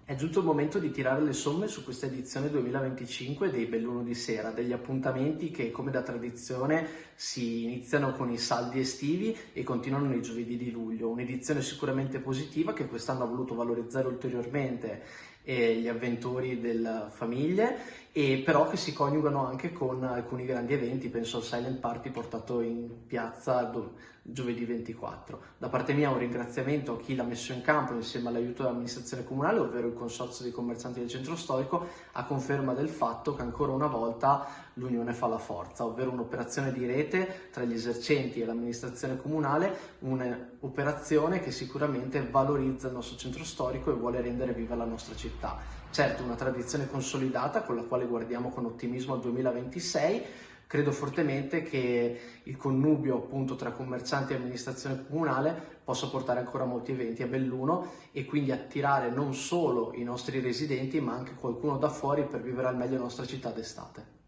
È giunto il momento di tirare le somme su questa edizione 2025 dei Belluno di Sera, degli appuntamenti che come da tradizione si iniziano con i saldi estivi e continuano nei giovedì di luglio. Un'edizione sicuramente positiva che quest'anno ha voluto valorizzare ulteriormente gli avventori delle famiglie, e però che si coniugano anche con alcuni grandi eventi. Penso al Silent Party portato in piazza giovedì 24. Da parte mia un ringraziamento a chi l'ha messo in campo insieme all'aiuto dell'amministrazione comunale, ovvero il Consorzio dei commercianti del centro storico, a conferma del fatto che ancora una volta l'unione fa la forza, ovvero un'operazione di rete tra gli esercenti e l'amministrazione comunale, un'operazione che sicuramente valorizza il nostro centro storico e vuole rendere viva la nostra città. Certo, una tradizione consolidata con la quale guardiamo con ottimismo al 2026. Credo fortemente che il connubio appunto tra commercianti e amministrazione comunale possa portare ancora molti eventi a Belluno e quindi attirare non solo i nostri residenti ma anche qualcuno da fuori per vivere al meglio la nostra città d'estate.